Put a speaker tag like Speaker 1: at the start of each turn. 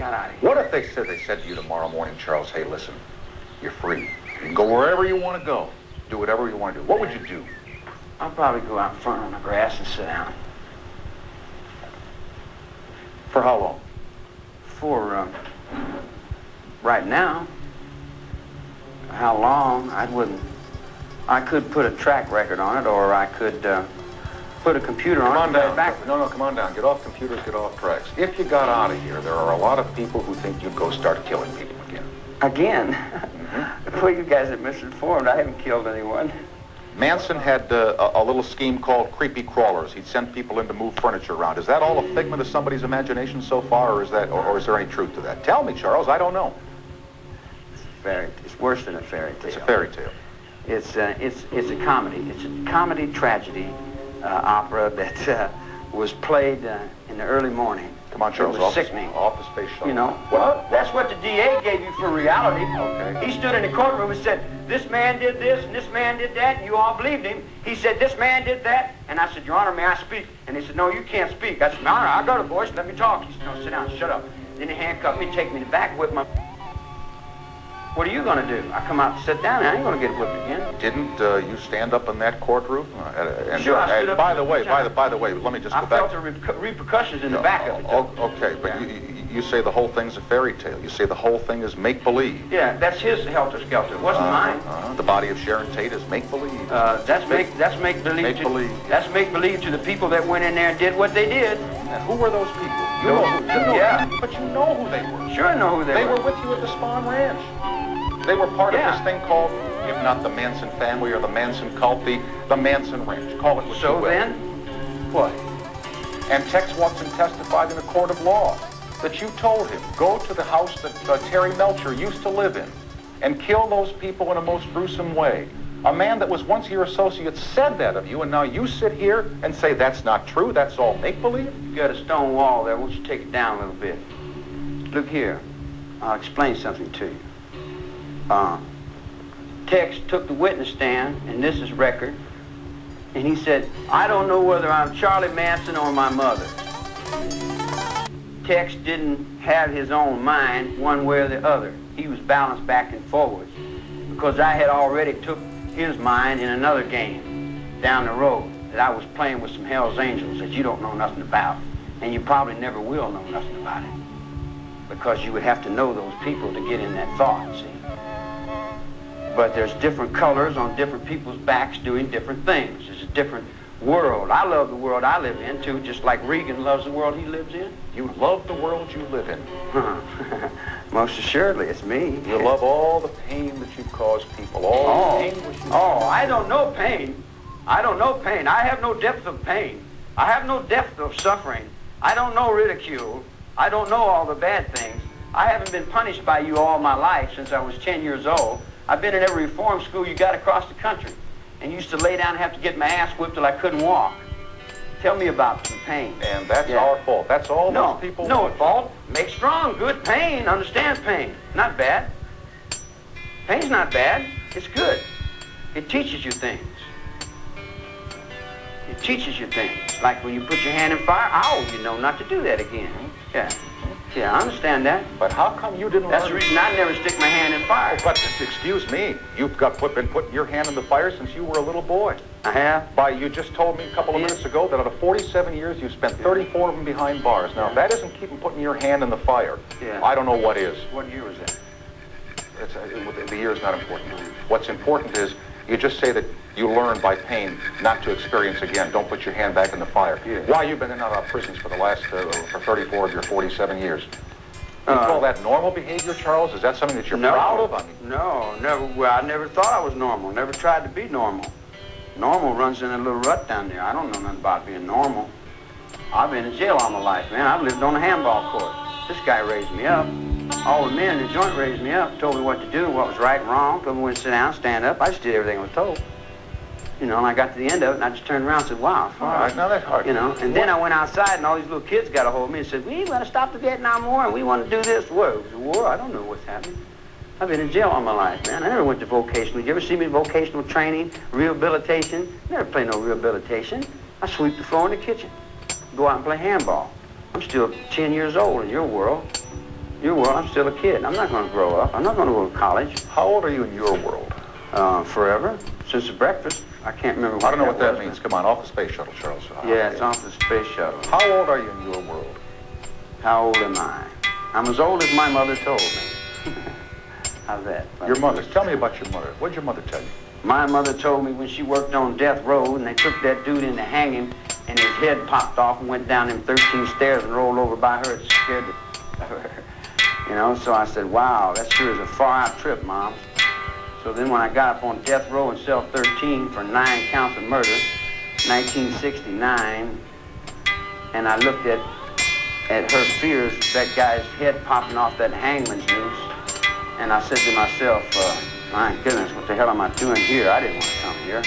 Speaker 1: got out of here.
Speaker 2: What if they said to you tomorrow morning, Charles, hey, listen, you're free. You can go wherever you want to go. Do whatever you want to do. What would you do?
Speaker 1: I'd probably go out in front on the grass and sit down.
Speaker 2: For how long?
Speaker 1: For, right now. How long? I could put a track record on it, or I could put a computer on it.
Speaker 2: Come on down. No, come on down. Get off computers, get off tracks. If you got out of here, there are a lot of people who think you'd go start killing people again.
Speaker 1: Again? Mm-hmm. Well, you guys are misinformed. I haven't killed anyone.
Speaker 2: Manson had a little scheme called creepy crawlers. He'd send people in to move furniture around. Is that all a figment of somebody's imagination so far, or is there any truth to that? Tell me, Charles. I don't know.
Speaker 1: It's worse than a fairy tale.
Speaker 2: It's a fairy tale.
Speaker 1: It's a comedy. It's a comedy tragedy opera that was played in the early morning.
Speaker 2: Come on, Charles.
Speaker 1: It was sickening.
Speaker 2: Off the space shuttle.
Speaker 1: You know, well, that's what the DA gave you for reality.
Speaker 2: Okay.
Speaker 1: He stood in the courtroom and said, this man did this and this man did that, and you all believed him. He said, this man did that, and I said, Your Honor, may I speak? And he said, no, you can't speak. I said, Your Honor, I got a voice, let me talk. He said, no, sit down, shut up. Then he handcuffed me, take me to the back, whip my... What are you going to do? I come out to sit down, and I ain't going to get whipped again.
Speaker 2: Didn't you stand up in that courtroom?
Speaker 1: Sure, I stood up.
Speaker 2: By the way, let me just go back.
Speaker 1: I felt the repercussions in the back of it.
Speaker 2: Okay, but you say the whole thing's a fairy tale. You say the whole thing is make-believe.
Speaker 1: Yeah, that's his helter-skelter. It wasn't mine.
Speaker 2: The body of Sharon Tate is make-believe.
Speaker 1: That's make-believe.
Speaker 2: Make-believe.
Speaker 1: That's make-believe to the people that went in there and did what they did.
Speaker 2: And who were those people? You know,
Speaker 1: yeah.
Speaker 2: But you know who they were.
Speaker 1: Sure I know who they were.
Speaker 2: They were with you at the Spahn Ranch. They were part of this thing called, if not the Manson family or the Manson cult, the Manson Ranch. Call it what you will.
Speaker 1: So then, what?
Speaker 2: And Tex Watson testified in a court of law that you told him, go to the house that Terry Melcher used to live in and kill those people in a most gruesome way. A man that was once your associate said that of you, and now you sit here and say that's not true, that's all make-believe?
Speaker 1: You got a stone wall there. Won't you take it down a little bit? Look here. I'll explain something to you. Tex took the witness stand, and this is record, and he said, I don't know whether I'm Charlie Manson or my mother. Tex didn't have his own mind one way or the other. He was balanced back and forwards because I had already took his mind in another game down the road that I was playing with some Hell's Angels that you don't know nothing about, and you probably never will know nothing about it because you would have to know those people to get in that thought, see? But there's different colors on different people's backs doing different things. It's a different world. I love the world I live in, too, just like Regan loves the world he lives in.
Speaker 2: You love the world you live in.
Speaker 1: Most assuredly, it's me.
Speaker 2: You love all the pain that you cause people, all the anguish you cause.
Speaker 1: I don't know pain. I don't know pain. I have no depth of pain. I have no depth of suffering. I don't know ridicule. I don't know all the bad things. I haven't been punished by you all my life since I was 10 years old. I've been in every reform school you got across the country and used to lay down and have to get my ass whipped till I couldn't walk. Tell me about some pain.
Speaker 2: And that's our fault. That's all those people
Speaker 1: No fault. Make strong, good pain. Understand pain. Not bad. Pain's not bad. It's good. It teaches you things. It teaches you things. Like when you put your hand in fire, you know not to do that again. Yeah. Yeah, I understand that.
Speaker 2: But how come you didn't
Speaker 1: That's the reason I never stick my hand in fire.
Speaker 2: Oh, but excuse me, you've been putting your hand in the fire since you were a little boy.
Speaker 1: I have?
Speaker 2: You just told me a couple of minutes ago that out of 47 years, you've spent 34 of them behind bars. Now, if that isn't keeping putting your hand in the fire, I don't know what is.
Speaker 1: What year was that?
Speaker 2: The year is not important. What's important is you just say that you learn by pain not to experience again. Don't put your hand back in the fire. Why you've been in and out of prisons for the last for 34 of your 47 years? You call that normal behavior, Charles? Is that something that you're proud of?
Speaker 1: No, never. Well, I never thought I was normal. Never tried to be normal. Normal runs in a little rut down there. I don't know nothing about being normal. I've been in jail all my life, man. I've lived on a handball court. This guy raised me up. All the men in the joint raised me up, told me what to do, what was right and wrong, told me when to sit down, stand up. I just did everything I was told. You know, and I got to the end of it, and I just turned around and said, wow.
Speaker 2: All right, now that's hard.
Speaker 1: You know, and then I went outside, and all these little kids got a hold of me and said, we want to stop the Vietnam War, and we want to do this. Whoa, it was a war? I don't know what's happening. I've been in jail all my life, man. I never went to vocational. Did you ever see me in vocational training, rehabilitation? Never play no rehabilitation. I sweep the floor in the kitchen, go out and play handball. I'm still 10 years old in your world. Your world, I'm still a kid. I'm not going to grow up. I'm not going to go to college.
Speaker 2: How old are you in your world?
Speaker 1: Forever. Since the breakfast. I can't remember what
Speaker 2: I don't know what that
Speaker 1: was,
Speaker 2: means. Come on, off the space shuttle, Charles.
Speaker 1: Yeah, it's off the space shuttle.
Speaker 2: How old are you in your world?
Speaker 1: How old am I? I'm as old as my mother told me. How's that?
Speaker 2: Your mother. Tell me about your mother. What did your mother tell you?
Speaker 1: My mother told me when she worked on death row and they took that dude in to hang him and his head popped off and went down them 13 stairs and rolled over by her. It scared her. You know, so I said, wow, that sure is a far-out trip, Mom. So then when I got up on death row in cell 13 for 9 counts of murder, 1969, and I looked at her fears, that guy's head popping off that hangman's noose, and I said to myself, my goodness, what the hell am I doing here? I didn't want to come here.